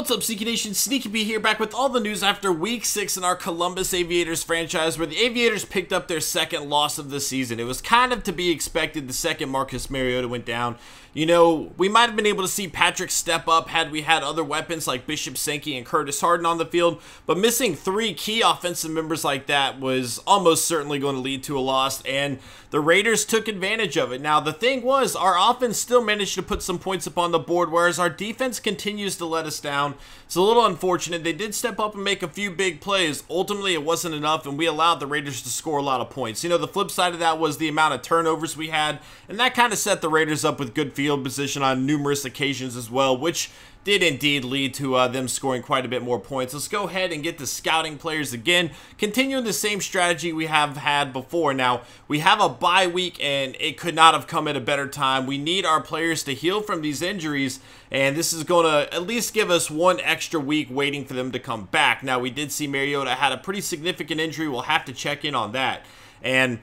What's up, Sneaky Nation? Sneaky B here, back with all the news after Week 6 in our Columbus Aviators franchise, where the Aviators picked up their second loss of the season. It was kind of to be expected the second Marcus Mariota went down. You know, we might have been able to see Patrick step up had we had other weapons like Bishop Sankey and Curtis Harden on the field, but missing three key offensive members like that was almost certainly going to lead to a loss, and the Raiders took advantage of it. Now, the thing was, our offense still managed to put some points up on the board, whereas our defense continues to let us down. It's a little unfortunate. They did step up and make a few big plays. Ultimately, it wasn't enough, and we allowed the Raiders to score a lot of points. You know, the flip side of that was the amount of turnovers we had, and that kind of set the Raiders up with good field position on numerous occasions as well, which did indeed lead to them scoring quite a bit more points. Let's go ahead and get to scouting players again, continuing the same strategy we have had before. Now, we have a bye week, and it could not have come at a better time. We need our players to heal from these injuries, and this is going to at least give us one extra week waiting for them to come back. Now, we did see Mariota had a pretty significant injury. We'll have to check in on that. And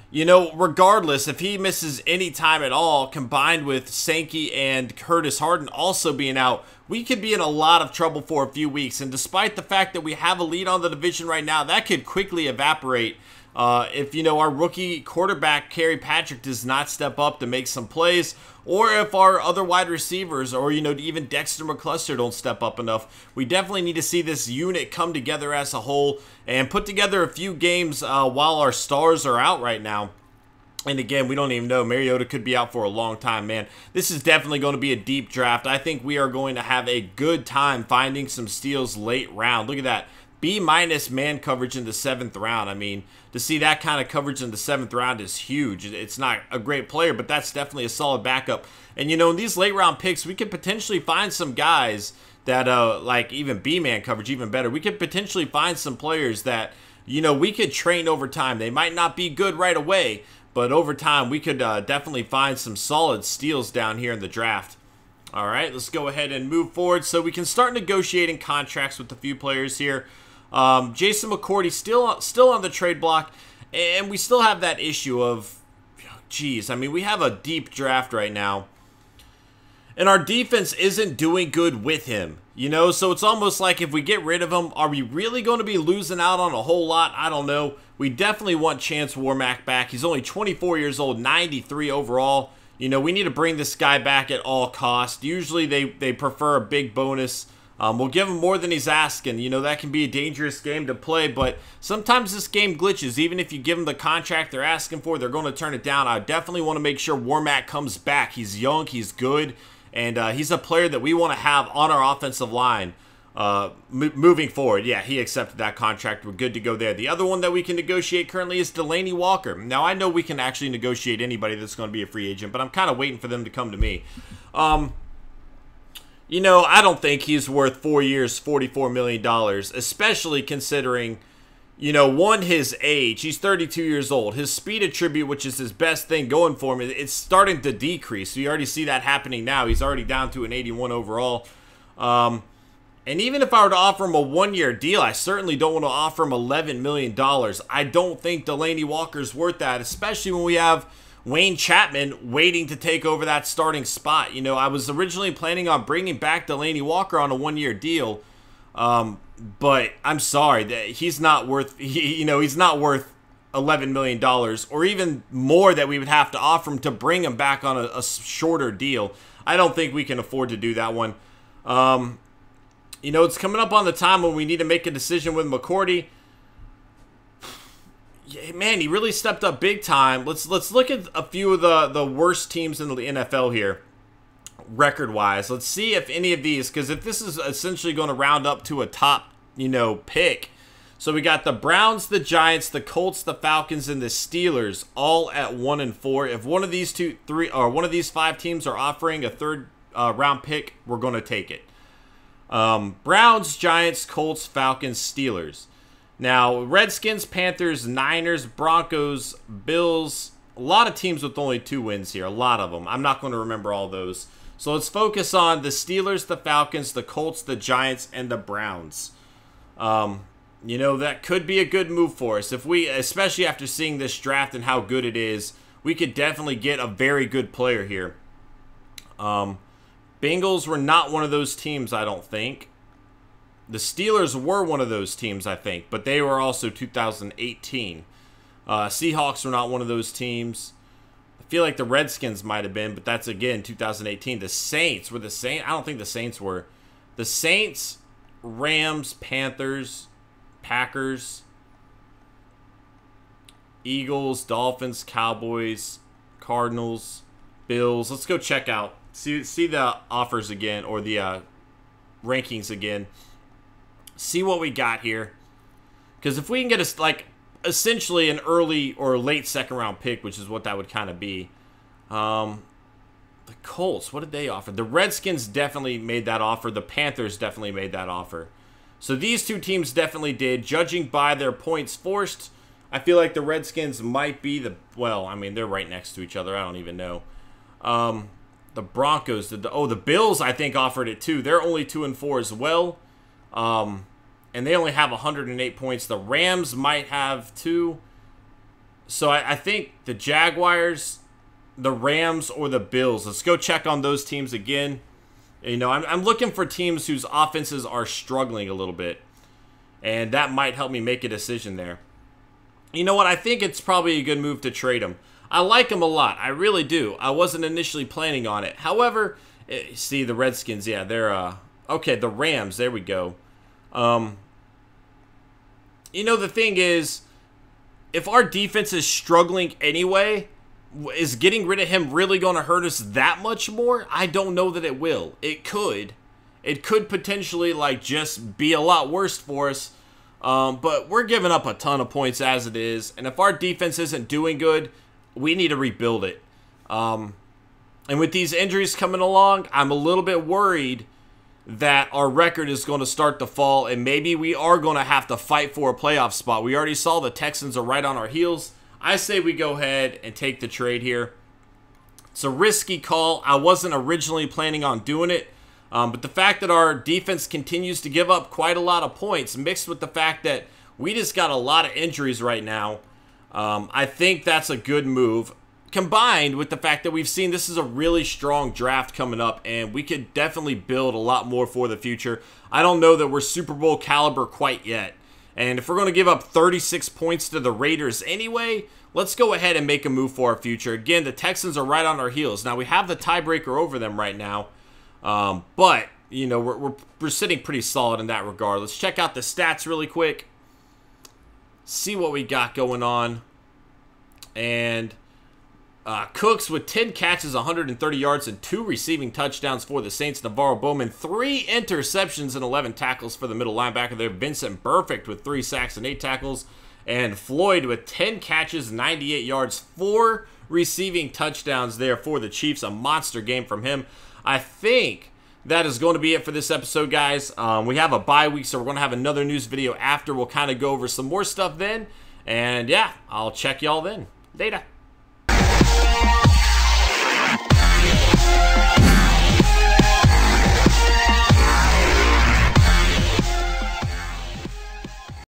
you know, regardless, if he misses any time at all, combined with Sankey and Curtis Harden also being out, we could be in a lot of trouble for a few weeks. And despite the fact that we have a lead on the division right now, that could quickly evaporate if, you know, our rookie quarterback, Patrick, does not step up to make some plays, or if our other wide receivers, or, you know, even Dexter McCluster don't step up enough. We definitely need to see this unit come together as a whole and put together a few games while our stars are out right now. And again, we don't even know. Mariota could be out for a long time, man. This is definitely going to be a deep draft. I think we are going to have a good time finding some steals late round. Look at that. B- man coverage in the 7th round. I mean, to see that kind of coverage in the 7th round is huge. It's not a great player, but that's definitely a solid backup. And, you know, in these late round picks, we could potentially find some guys that, like even B-man coverage, even better. We could potentially find some players that, you know, we could train over time. They might not be good right away, but over time, we could definitely find some solid steals down here in the draft. All right, let's go ahead and move forward so we can start negotiating contracts with a few players here. Jason McCourty still on the trade block, and we still have that issue of, geez, I mean, we have a deep draft right now, and our defense isn't doing good with him, you know, so it's almost like if we get rid of him, are we really going to be losing out on a whole lot? I don't know. We definitely want Chance Warmack back. He's only 24 years old, 93 overall. You know, we need to bring this guy back at all costs. Usually they prefer a big bonus. We'll give him more than he's asking. You know, that can be a dangerous game to play, but sometimes this game glitches. Even if you give them the contract they're asking for, they're going to turn it down. I definitely want to make sure Warmack comes back. He's young, he's good, and he's a player that we want to have on our offensive line moving forward. Yeah, he accepted that contract. We're good to go there. The other one that we can negotiate currently is Delanie Walker. Now, I know we can actually negotiate anybody that's going to be a free agent, but I'm kind of waiting for them to come to me. You know, I don't think he's worth 4 years, $44 million, especially considering, you know, one, his age. He's 32 years old. His speed attribute, which is his best thing going for him, it's starting to decrease. So you already see that happening now. He's already down to an 81 overall. And even if I were to offer him a one-year deal, I certainly don't want to offer him $11 million. I don't think Delanie Walker's worth that, especially when we have Wayne Chapman waiting to take over that starting spot. You know, I was originally planning on bringing back Delanie Walker on a one-year deal, but I'm sorry that he's not worth. He's not worth $11 million or even more that we would have to offer him to bring him back on a shorter deal. I don't think we can afford to do that one. You know, it's coming up on the time when we need to make a decision with McCourty. Yeah, man, he really stepped up big time. Let's look at a few of the worst teams in the NFL here, record-wise. Let's see if any of these, because if this is essentially going to round up to a top, you know, pick. So we got the Browns, the Giants, the Colts, the Falcons, and the Steelers all at 1 and 4. If one of these one of these 5 teams are offering a third round pick, we're going to take it. Browns, Giants, Colts, Falcons, Steelers. Now, Redskins, Panthers, Niners, Broncos, Bills, a lot of teams with only 2 wins here, a lot of them. I'm not going to remember all those. So let's focus on the Steelers, the Falcons, the Colts, the Giants, and the Browns. You know, that could be a good move for us. If we, especially after seeing this draft and how good it is, we could definitely get a very good player here. Bengals were not one of those teams, I don't think. The Steelers were one of those teams, I think, but they were also 2018. Seahawks were not one of those teams. I feel like the Redskins might have been, but that's, again, 2018. The Saints were the Saints. I don't think the Saints were. The Saints, Rams, Panthers, Packers, Eagles, Dolphins, Cowboys, Cardinals, Bills. Let's go check out. See the offers again, or the rankings again. See what we got here. Because if we can get us, like, essentially an early or late second round pick, which is what that would kind of be. The Colts, what did they offer? The Redskins definitely made that offer. The Panthers definitely made that offer. So these two teams definitely did. Judging by their points forced, I feel like the Redskins might be the, well, I mean, they're right next to each other. I don't even know. The Broncos, the Bills, I think, offered it too. They're only 2-4 as well. And they only have 108 points. The Rams might have 2. So I think the Jaguars, the Rams, or the Bills. Let's go check on those teams again. You know, I'm looking for teams whose offenses are struggling a little bit. And that might help me make a decision there. You know what? I think it's probably a good move to trade them. I like them a lot. I really do. I wasn't initially planning on it. However, see the Redskins. Yeah, they're okay. The Rams. There we go. You know, the thing is, if our defense is struggling anyway, is getting rid of him really going to hurt us that much more? I don't know that it will. It could. It could potentially, like, just be a lot worse for us. But we're giving up a ton of points as it is. And if our defense isn't doing good, we need to rebuild it. And with these injuries coming along, I'm a little bit worried that our record is going to start to fall, and maybe we are going to have to fight for a playoff spot. We already saw the Texans are right on our heels. I say we go ahead and take the trade here. It's a risky call. I wasn't originally planning on doing it, but the fact that our defense continues to give up quite a lot of points, mixed with the fact that we just got a lot of injuries right now, I think that's a good move. Combined with the fact that we've seen this is a really strong draft coming up, and we could definitely build a lot more for the future. I don't know that we're Super Bowl caliber quite yet. And if we're going to give up 36 points to the Raiders anyway, let's go ahead and make a move for our future. Again, the Texans are right on our heels. Now, we have the tiebreaker over them right now. But, you know, we're sitting pretty solid in that regard. Let's check out the stats really quick. See what we got going on. And Cooks with 10 catches, 130 yards, and 2 receiving touchdowns for the Saints. Navarro Bowman, 3 interceptions and 11 tackles for the middle linebacker there. Vincent Burfict with 3 sacks and 8 tackles. And Floyd with 10 catches, 98 yards, 4 receiving touchdowns there for the Chiefs. A monster game from him. I think that is going to be it for this episode, guys. We have a bye week, so we're going to have another news video after. We'll kind of go over some more stuff then. And yeah, I'll check y'all then. Later.